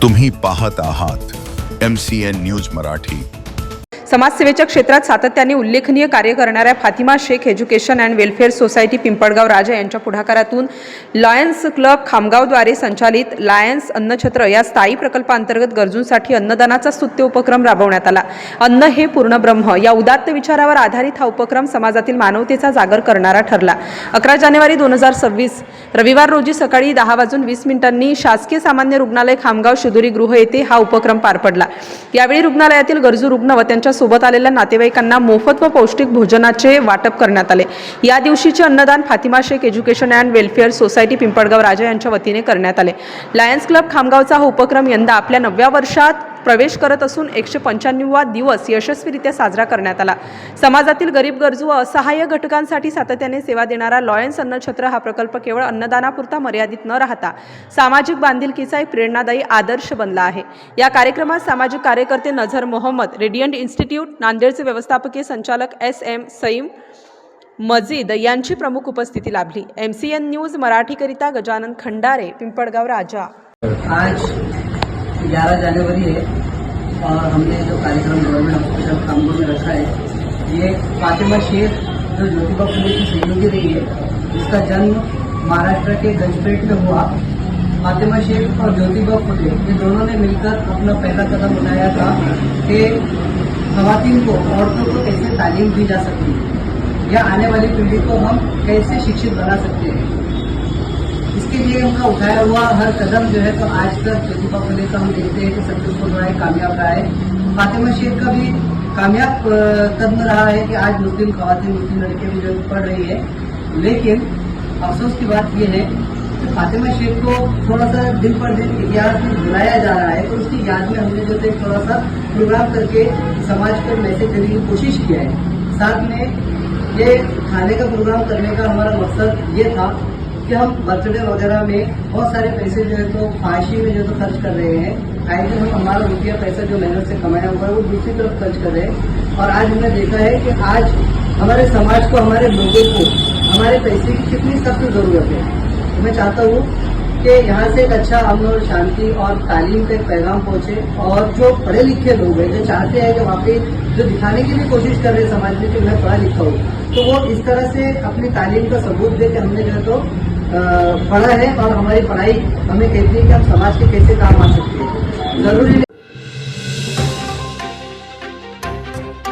तुम्ही पाहत आहात MCN न्यूज मराठी। समाजसेवेच्या क्षेत्रात सातत्याने उल्लेखनीय कार्य करणाऱ्या Fatima Shaikh education and welfare society Pimpalgaon Raja यांच्या पुढाकारातून लायन्स क्लब खामगावद्वारे संचालित लायन्स अन्नछत्र या स्थायी प्रकल्पांतर्गत गरजूंसाठी अन्नदानाचा स्तुत्य उपक्रम राबवण्यात आला। अन्न हे पूर्ण ब्रह्म या उदात्त विचारावर आधारित हा उपक्रम समाजातील मानवतेचा जागर करणारा ठरला। 11 जानेवारी 2026 रविवार रोजी सकाळी 10:20 शासकीय सामान्य रुग्णालय खामगाव शिदोरी गृह येथे हा उपक्रम पार पडला। यावेळी रुग्णालयातील गरजू रुग्ण व त्यांच्या सोबत आलेल्या नातेवाईकांना मोफत व पौष्टिक भोजनाचे वाटप करण्यात आले। या दिवशीचे अन्नदान Fatima Shaikh education and welfare society Pimpalgaon Raja यांच्या वतीने करण्यात आले। लायन्स क्लब खामगावचा हा उपक्रम यंदा आपल्या 9व्या वर्षात प्रवेश करत असून 195वा दिवस यशस्वीरित्या साजरा करण्यात आला। समाजातील गरीब गरजू व असहाय्य घटकांसाठी सातत्याने सेवा देणारा लायन्स अन्नछत्र हा प्रकल्प केवळ अन्नदानापुरता मर्यादित न राहता सामाजिक बांधिलकीचा एक प्रेरणादायी आदर्श बनला आहे। या कार्यक्रमात सामाजिक कार्यकर्ते नझर मोहम्मद, रेडियंट इन्स्टिट्यूट नांदेडचे व्यवस्थापकीय संचालक SM सईम मजीद यांची प्रमुख उपस्थिती लाभली। MCN न्यूज मराठीकरिता गजानन खंडारे, पिंपळगाव राजा। आज 11 जनवरी है और हमने जो कार्यक्रम गवर्नमेंट हॉस्पिटल खामगांव में रखा है, ये फातिमा शेख जो ज्योतिबा फुले की सहयोगी रही है, जिसका जन्म महाराष्ट्र के गंजपेट में हुआ। फातिमा शेख और ज्योतिबा फुले ये दोनों ने मिलकर अपना पहला कदम उठाया था कि खवातीन को, औरतों को कैसे तालीम दी जा सकती है या आने वाली पीढ़ी को हम कैसे शिक्षित बना सकते हैं। इसके लिए उनका उठाया हुआ हर कदम जो है तो आज तक ज्योतिबा फुले का हम देखते हैं कि सक्सेसफुल रहा है, कामयाब रहा है। फातिमा शेख का भी कामयाब कदम रहा है कि आज मुस्लिम खवातीन, मुस्लिम लड़के भी जो पढ़ रही है। लेकिन अफसोस की बात यह है कि फातिमा शेख को थोड़ा सा दिन पर दिन इतिहास में भुलाया जा रहा है, तो उसकी याद में हमने जो है थोड़ा सा प्रोग्राम करके समाज को मैसेज देने की कोशिश किया है। साथ में ये खाने का प्रोग्राम करने का हमारा मकसद ये था कि हम बर्थडे वगैरह में बहुत सारे पैसे जो है तो फांसी में जो तो खर्च कर रहे हैं। आए दिन हम हमारा रुपया पैसा जो मेहनत से कमाया हुआ है वो दूसरी तरफ खर्च कर रहे हैं। और आज हमने देखा है कि आज हमारे समाज को, हमारे लोगों को हमारे पैसे की कितनी सख्त जरूरत है। तो मैं चाहता हूँ कि यहाँ से एक अच्छा अमन और शांति और तालीम का एक पैगाम पहुंचे, और जो पढ़े लिखे लोग हैं जो चाहते हैं कि वहाँ पे जो दिखाने की भी कोशिश कर रहे हैं समाज में कि मैं पढ़ा लिखा हूँ, तो वो इस तरह से अपनी तालीम का सबूत दे के हमने जो है तो पढ़ा है और हमारी पढ़ाई हमें कहती है कि हम समाज के कैसे काम आ सकते हैं। जरूरी